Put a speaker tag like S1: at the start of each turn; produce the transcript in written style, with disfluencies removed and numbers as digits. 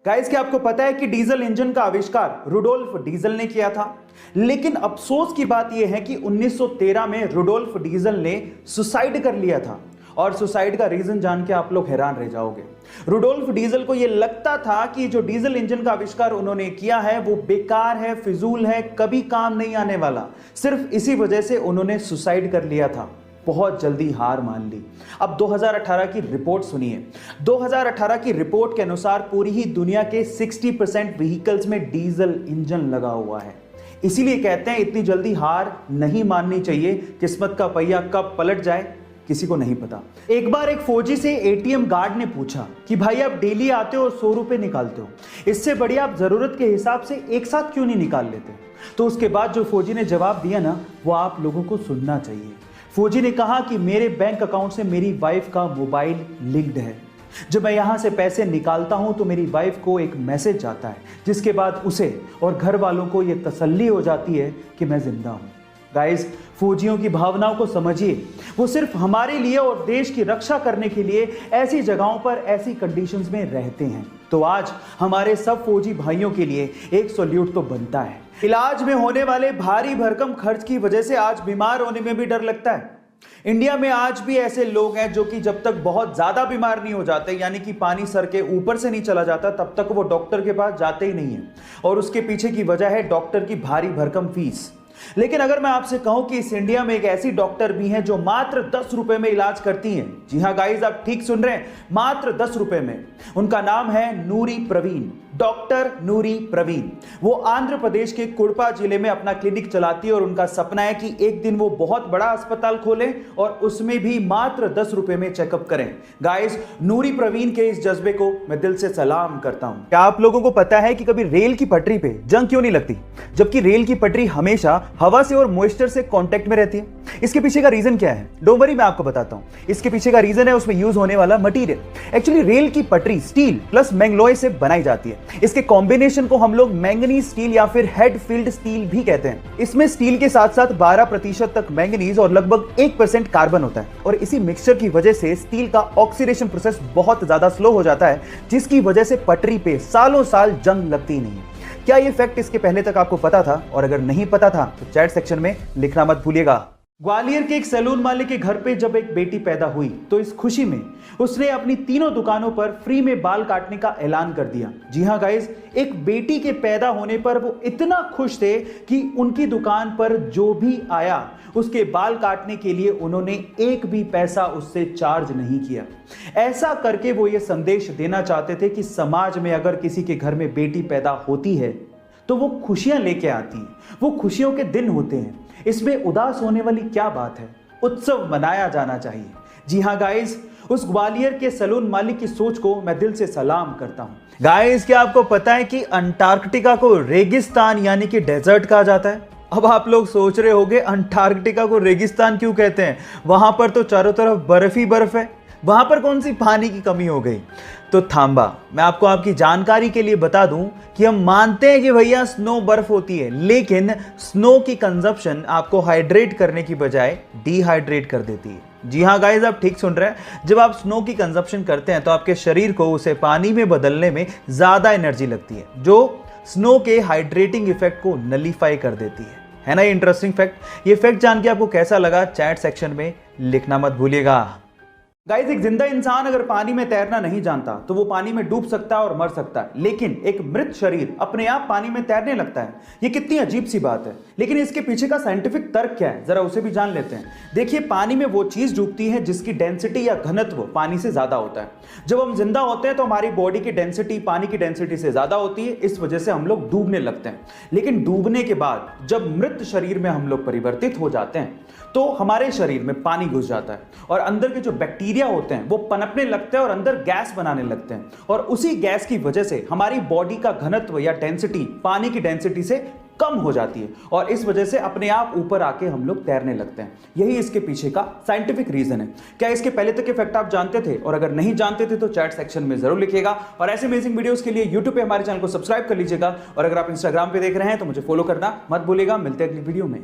S1: Guys, क्या आपको पता है कि डीजल इंजन का आविष्कार रुडोल्फ डीजल ने किया था? लेकिन अफसोस की बात यह है कि 1913 में रुडोल्फ डीजल ने सुसाइड कर लिया था। और सुसाइड का रीजन जान के आप लोग हैरान रह जाओगे। रुडोल्फ डीजल को यह लगता था कि जो डीजल इंजन का आविष्कार उन्होंने किया है वो बेकार है, फिजूल है, कभी काम नहीं आने वाला। सिर्फ इसी वजह से उन्होंने सुसाइड कर लिया था, बहुत जल्दी हार मान ली। अब 2018 की रिपोर्ट सुनिए। 2018 की रिपोर्ट के अनुसार पूरी ही दुनिया के 60% व्हीकल्स में डीजल इंजन लगा हुआ है। इसीलिए कहते हैं इतनी जल्दी हार नहीं माननी चाहिए। किस्मत का पहिया कब पलट जाए किसी को नहीं पता। एक बार एक फौजी से एटीएम गार्ड ने पूछा कि भाई आप डेली आते हो और 100 रुपए निकालते हो, इससे बढ़िया आप जरूरत के हिसाब से एक साथ क्यों नहीं निकाल लेते? तो उसके बाद जो फौजी ने जवाब दिया ना, वो आप लोगों को सुनना चाहिए। फौजी ने कहा कि मेरे बैंक अकाउंट से मेरी वाइफ का मोबाइल लिंक्ड है। जब मैं यहां से पैसे निकालता हूं तो मेरी वाइफ को एक मैसेज जाता है, जिसके बाद उसे और घर वालों को यह तसल्ली हो जाती है कि मैं जिंदा हूं। गाइस, फौजियों की भावनाओं को समझिए। वो सिर्फ हमारे लिए और देश की रक्षा करने के लिए ऐसी जगहों पर, ऐसी कंडीशंस में रहते हैं। तो आज हमारे सब फौजी भाइयों के लिए एक सैल्यूट तो बनता है। इलाज में होने वाले भारी भरकम खर्च की वजह से आज बीमार होने में भी डर लगता है। इंडिया में आज भी ऐसे लोग हैं जो कि जब तक बहुत ज्यादा बीमार नहीं हो जाते, यानी कि पानी सर के ऊपर से नहीं चला जाता, तब तक वो डॉक्टर के पास जाते ही नहीं है। और उसके पीछे की वजह है डॉक्टर की भारी भरकम फीस। लेकिन अगर मैं आपसे कहूं कि इस इंडिया में एक ऐसी डॉक्टर भी हैं जो मात्र 10 रुपए में इलाज करती हैं। जी हां गाइस, आप ठीक सुन रहे हैं, मात्र 10 रुपए में। उनका नाम है नूरी प्रवीण, डॉक्टर नूरी प्रवीण। वो आंध्र प्रदेश के कुडपा जिले में अपना क्लिनिक चलाती है और उनका सपना है कि एक दिन वो बहुत बड़ा अस्पताल खोलें और उसमें भी मात्र 10 रुपए में चेकअप करें। गाइस, नूरी प्रवीण के इस जज्बे को मैं दिल से सलाम करता हूं। क्या आप लोगों को पता है कि कभी रेल की पटरी पे जंग क्यों नहीं लगती, जबकि रेल की पटरी हमेशा हवा से और मॉइस्चर से कांटेक्ट में रहती है? इसके पीछे का रीजन क्या है? डोंट वरी, मैं आपको बताता हूं। इसके पीछे का रीजन है उसमें यूज होने वाला मटेरियल। एक्चुअली रेल की पटरी स्टील प्लस मैंगलोय से बनाई जाती है। इसके कॉम्बिनेशन को हम लोग मैंगनीज स्टील या फिर हेड फील्ड स्टील भी कहते हैं। इसमें स्टील के साथ साथ 12% तक मैंगनीज और लगभग 1% कार्बन होता है। और इसी मिक्सचर की वजह से स्टील का ऑक्सीडेशन प्रोसेस बहुत ज्यादा स्लो हो जाता है, जिसकी वजह से पटरी पे सालों साल जंग लगती नहीं है। क्या ये फैक्ट इसके पहले तक आपको पता था? और अगर नहीं पता था तो चैट सेक्शन में लिखना मत भूलिएगा। ग्वालियर के एक सैलून मालिक के घर पे जब एक बेटी पैदा हुई तो इस खुशी में उसने अपनी तीनों दुकानों पर फ्री में बाल काटने का ऐलान कर दिया। जी हां गाइस, एक बेटी के पैदा होने पर वो इतना खुश थे कि उनकी दुकान पर जो भी आया उसके बाल काटने के लिए उन्होंने एक भी पैसा उससे चार्ज नहीं किया। ऐसा करके वो ये संदेश देना चाहते थे कि समाज में अगर किसी के घर में बेटी पैदा होती है तो वो खुशियां लेके आती हैं, वो खुशियों के दिन होते हैं। इसमें उदास होने वाली क्या बात है? उत्सव मनाया जाना चाहिए। जी हां गाइस, उस ग्वालियर के सैलून मालिक की सोच को मैं दिल से सलाम करता हूं। गाइस, क्या आपको पता है कि अंटार्कटिका को रेगिस्तान यानी कि डेजर्ट कहा जाता है? अब आप लोग सोच रहे होंगे अंटार्कटिका को रेगिस्तान क्यों कहते हैं? वहां पर तो चारों तरफ बर्फ ही बर्फ है, वहां पर कौन सी पानी की कमी हो गई? तो थांबा, मैं आपको आपकी जानकारी के लिए बता दूं कि हम मानते हैं कि भैया स्नो बर्फ होती है, लेकिन स्नो की कंजप्शन आपको हाइड्रेट करने की बजाय डिहाइड्रेट कर देती है। जी हां गाइस, आप ठीक सुन रहे हैं। जब आप स्नो की कंजप्शन करते हैं तो आपके शरीर को उसे पानी में बदलने में ज्यादा एनर्जी लगती है, जो स्नो के हाइड्रेटिंग इफेक्ट को नलीफाई कर देती है ना? ये इंटरेस्टिंग फैक्ट। ये फैक्ट जान के आपको कैसा लगा चैट सेक्शन में लिखना मत भूलिएगा। गाइस, एक जिंदा इंसान अगर पानी में तैरना नहीं जानता तो वो पानी में डूब सकता है और मर सकता है, लेकिन एक मृत शरीर अपने आप पानी में तैरने लगता है। ये कितनी अजीब सी बात है। लेकिन इसके पीछे का साइंटिफिक तर्क क्या है, जरा उसे भी जान लेते हैं। देखिए, पानी में वो चीज डूबती है जिसकी डेंसिटी या घनत्व पानी से ज्यादा होता है। जब हम जिंदा होते हैं तो हमारी बॉडी की डेंसिटी पानी की डेंसिटी से ज्यादा होती है, इस वजह से हम लोग डूबने लगते हैं। लेकिन डूबने के बाद जब मृत शरीर में हम लोग परिवर्तित हो जाते हैं तो हमारे शरीर में पानी घुस जाता है और अंदर के जो बैक्टीरिया होते हैं वो पनपने लगते हैं और अंदर गैस बनाने लगते हैं। और उसी गैस की वजह से हमारी बॉडी का घनत्व या डेंसिटी पानी की डेंसिटी से कम हो जाती है और इस वजह से अपने आप ऊपर आके हम लोग तैरने लगते हैं। यही इसके पीछे का साइंटिफिक रीजन है। क्या इसके पहले तक के फैक्ट आप जानते थे? और अगर नहीं जानते थे तो चैट सेक्शन में जरूर लिखिएगा। और ऐसे अमेजिंग वीडियोस के लिए यूट्यूब पे हमारे चैनल को सब्सक्राइब कर लीजिएगा। और अगर आप इंस्टाग्राम पे देख रहे हैं तो मुझे फॉलो करना मत भूलिएगा। मिलते हैं अगली वीडियो में।